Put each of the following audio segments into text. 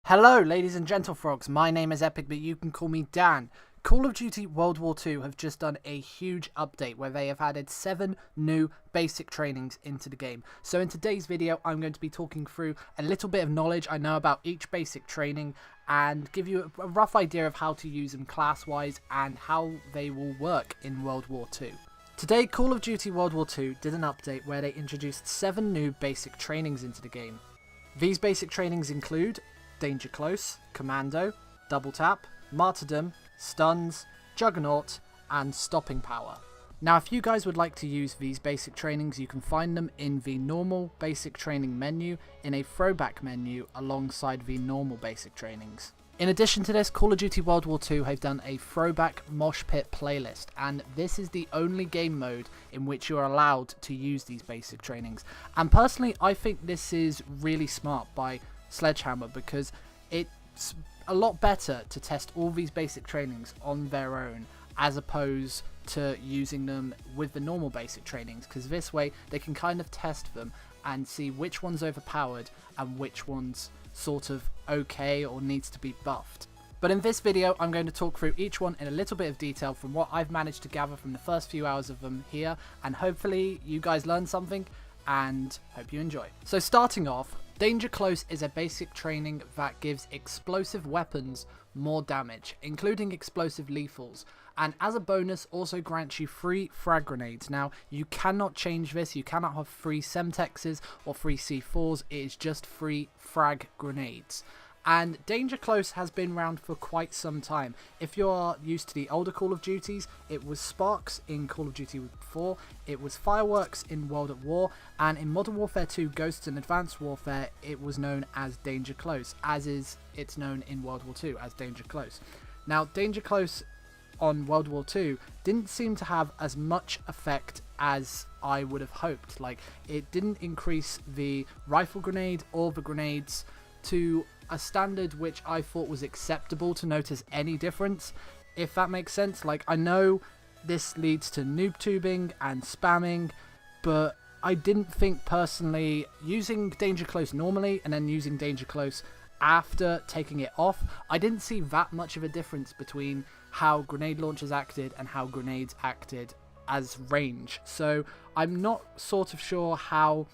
Hello ladies and gentlefrogs, my name is Epic but you can call me Dan. Call of Duty World War II have just done a huge update where they have added 7 new basic trainings into the game. So in today's video I'm going to be talking through a little bit of knowledge I know about each basic training and give you a rough idea of how to use them class wise and how they will work in World War II. Today Call of Duty World War II did an update where they introduced 7 new basic trainings into the game. These basic trainings include Danger Close, Commando, Double Tap, Martyrdom, Stuns, Juggernaut, and Stopping Power. Now if you guys would like to use these basic trainings, you can find them in the normal basic training menu in a throwback menu alongside the normal basic trainings. In addition to this, Call of Duty World War II have done a throwback mosh pit playlist, and this is the only game mode in which you're allowed to use these basic trainings. And personally, I think this is really smart by Sledgehammer because it's a lot better to test all these basic trainings on their own as opposed to using them with the normal basic trainings, because this way they can kind of test them and see which one's overpowered and which one's sort of okay or needs to be buffed. But in this video I'm going to talk through each one in a little bit of detail from what I've managed to gather from the first few hours of them here, and hopefully you guys learned something and hope you enjoy. So starting off, Danger Close is a basic training that gives explosive weapons more damage, including explosive lethals, and as a bonus also grants you free frag grenades. Now you cannot change this, you cannot have free Semtexes or free C4s, it is just free frag grenades. And Danger Close has been around for quite some time. If you're used to the older Call of Duties, it was Sparks in Call of Duty 4, it was Fireworks in World at War, and in Modern Warfare 2 Ghosts and Advanced Warfare it was known as Danger Close, as is it's known in World War 2 as Danger Close. Now Danger Close on World War 2 didn't seem to have as much effect as I would have hoped. Like, it didn't increase the rifle grenade or the grenades to a standard which I thought was acceptable to notice any difference, if that makes sense. Like, I know this leads to noob tubing and spamming, but I didn't think personally using Danger Close normally and then using Danger Close after taking it off, I didn't see that much of a difference between how grenade launchers acted and how grenades acted as range. So I'm not sort of sure how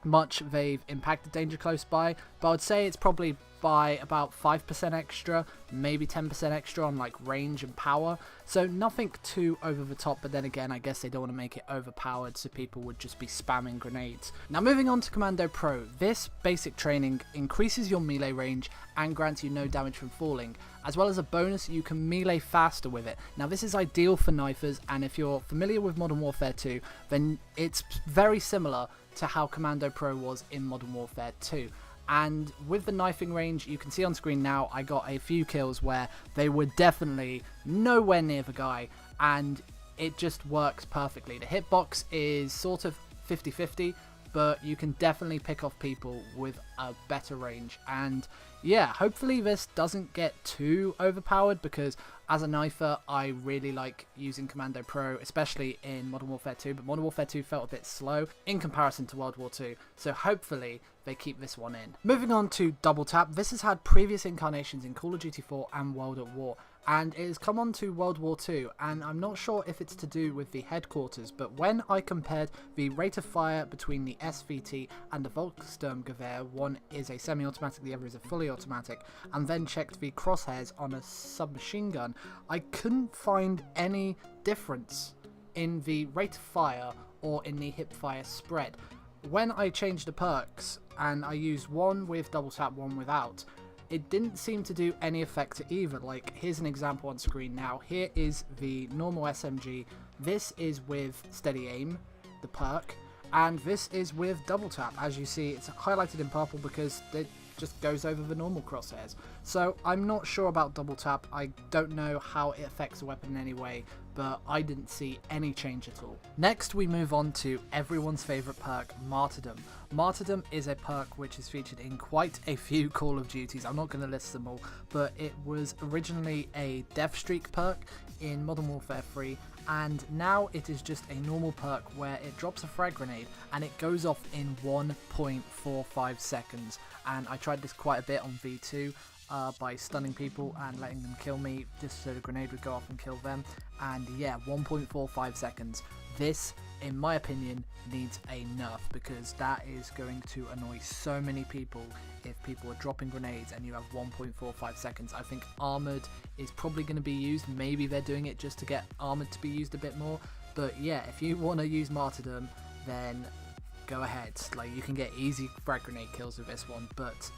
much they've impacted Danger Close by, but I would say it's probably by about 5% extra, maybe 10% extra on like range and power, so nothing too over the top, but then again I guess they don't want to make it overpowered so people would just be spamming grenades. Now moving on to Commando Pro, this basic training increases your melee range and grants you no damage from falling. As well as a bonus, you can melee faster with it. Now this is ideal for knifers, and if you're familiar with Modern Warfare 2, then it's very similar to how Commando Pro was in Modern Warfare 2. And with the knifing range, you can see on screen now, I got a few kills where they were definitely nowhere near the guy, and it just works perfectly. The hitbox is sort of 50-50, but you can definitely pick off people with a better range. And yeah, hopefully this doesn't get too overpowered, because as a knifer I really like using Commando Pro, especially in Modern Warfare 2, but Modern Warfare 2 felt a bit slow in comparison to World War 2, so hopefully they keep this one in. Moving on to Double Tap, this has had previous incarnations in Call of Duty 4 and World at War, and it has come on to World War 2, and I'm not sure if it's to do with the headquarters, but when I compared the rate of fire between the SVT and the Volkssturmgewehr, one is a semi-automatic, the other is a fully automatic, and then checked the crosshairs on a submachine gun, I couldn't find any difference in the rate of fire or in the hip fire spread. When I changed the perks and I used one with double tap, one without, it didn't seem to do any effect to either. Like, here's an example on screen now. Here is the normal SMG, this is with steady aim, the perk, and this is with double tap. As you see, it's highlighted in purple because it just goes over the normal crosshairs. So I'm not sure about double tap, I don't know how it affects the weapon in any way, but I didn't see any change at all. Next we move on to everyone's favourite perk, Martyrdom. Martyrdom is a perk which is featured in quite a few Call of Duties. I'm not going to list them all, but it was originally a death streak perk in Modern Warfare 3, and now it is just a normal perk where it drops a frag grenade and it goes off in 1.45 seconds. And I tried this quite a bit on V2 by stunning people and letting them kill me just so the grenade would go off and kill them. And yeah, 1.45 seconds. This, in my opinion, needs a nerf, because that is going to annoy so many people if people are dropping grenades and you have 1.45 seconds. I think Armoured is probably going to be used. Maybe they're doing it just to get Armoured to be used a bit more. But yeah, if you want to use Martyrdom, then go ahead. Like, you can get easy frag grenade kills with this one, but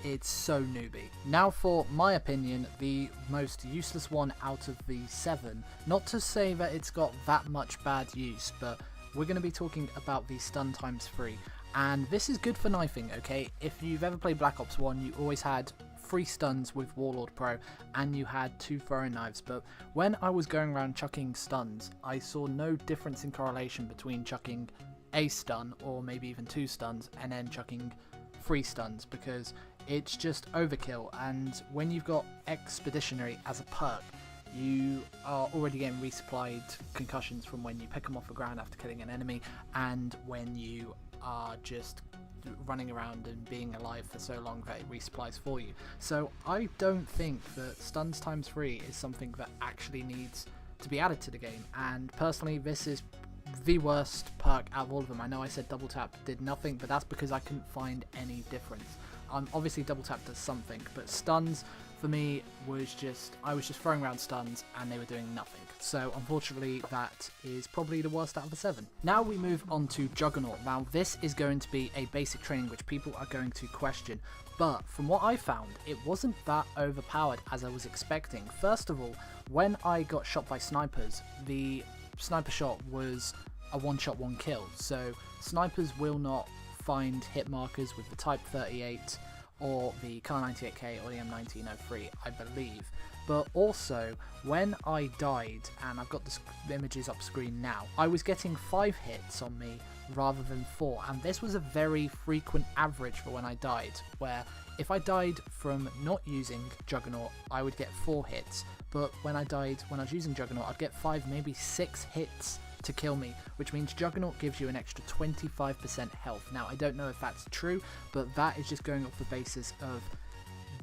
it's so newbie. Now for my opinion, the most useless one out of the 7. Not to say that it's got that much bad use, but we're going to be talking about the stun times 3. And this is good for knifing, okay? If you've ever played Black Ops 1, you always had 3 stuns with Warlord Pro, and you had 2 throwing knives. But when I was going around chucking stuns, I saw no difference in correlation between chucking a stun, or maybe even 2 stuns, and then chucking 3 stuns, because it's just overkill. And when you've got Expeditionary as a perk, you are already getting resupplied concussions from when you pick them off the ground after killing an enemy, and when you are just running around and being alive for so long that it resupplies for you. So I don't think that stuns times 3 is something that actually needs to be added to the game, and personally this is the worst perk out of all of them. I know I said double tap did nothing, but that's because I couldn't find any difference. Obviously double tap does something, but stuns for me was just, I was just throwing around stuns and they were doing nothing. So unfortunately that is probably the worst out of the 7. Now we move on to Juggernaut. Now this is going to be a basic training which people are going to question, but from what I found, it wasn't that overpowered as I was expecting. First of all, when I got shot by snipers, the sniper shot was a 1-shot 1-kill, so snipers will not find hit markers with the Type 38 or the Kar 98K or the M1903, I believe. But also, when I died, and I've got the images up screen now, I was getting 5 hits on me rather than 4, and this was a very frequent average for when I died, where if I died from not using Juggernaut, I would get 4 hits, but when I died when I was using Juggernaut, I'd get 5, maybe 6 hits to kill me, which means Juggernaut gives you an extra 25% health. Now, I don't know if that's true, but that is just going off the basis of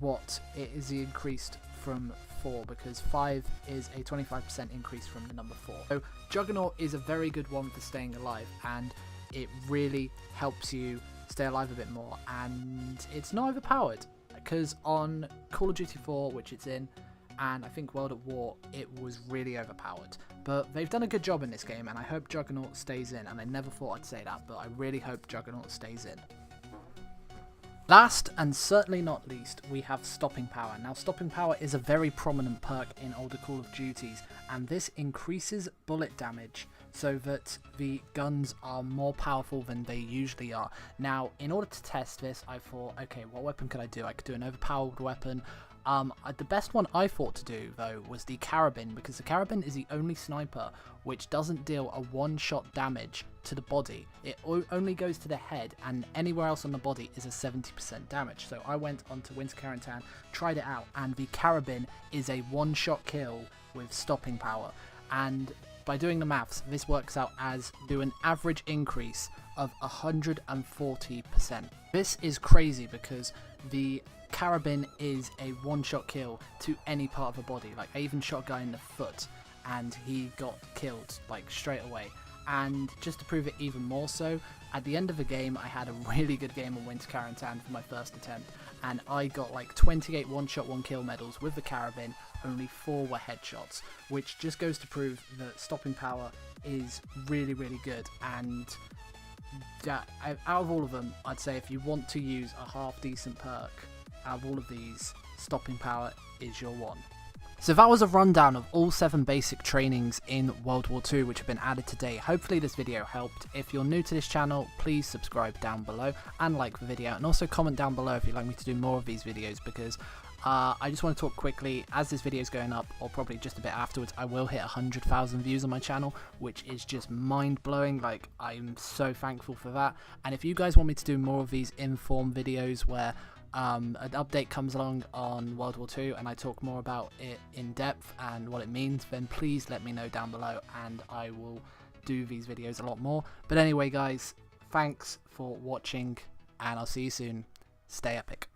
what it is increased from 4, because 5 is a 25% increase from the number 4. So Juggernaut is a very good one for staying alive, and it really helps you stay alive a bit more, and it's not overpowered, because on Call of Duty 4, which it's in, and I think World at War, it was really overpowered. But they've done a good job in this game, and I hope Juggernaut stays in, and I never thought I'd say that, but I really hope Juggernaut stays in. Last and certainly not least, we have Stopping Power. Now, Stopping Power is a very prominent perk in older Call of Duties, and this increases bullet damage so that the guns are more powerful than they usually are. Now, in order to test this, I thought, okay, what weapon could I do? I could do an overpowered weapon. The best one I thought to do, though, was the Carabin, because the Carabin is the only sniper which doesn't deal a 1-shot damage to the body. It only goes to the head, and anywhere else on the body is a 70% damage. So I went onto Winter Quarantine, tried it out, and the Carabin is a 1-shot kill with Stopping Power. And by doing the maths, this works out as do an average increase of 140%. This is crazy because the Carabin is a 1-shot kill to any part of the body. Like, I even shot a guy in the foot and he got killed like straight away. And just to prove it even more so, at the end of the game I had a really good game on Winter Quarantine for my first attempt, and I got like 28 1-shot 1-kill medals with the Carabin. Only 4 were headshots, which just goes to prove that Stopping Power is really, really good. And out of all of them, I'd say if you want to use a half decent perk out of all of these, Stopping Power is your one. So that was a rundown of all 7 basic trainings in World War II which have been added today. Hopefully this video helped. If you're new to this channel, please subscribe down below and like the video, and also comment down below if you'd like me to do more of these videos, because I just want to talk quickly. As this video is going up, or probably just a bit afterwards, I will hit 100,000 views on my channel, which is just mind-blowing. Like, I'm so thankful for that. And if you guys want me to do more of these informed videos where an update comes along on World War 2 and I talk more about it in depth and what it means, then please let me know down below and I will do these videos a lot more. But anyway guys, thanks for watching and I'll see you soon. Stay epic.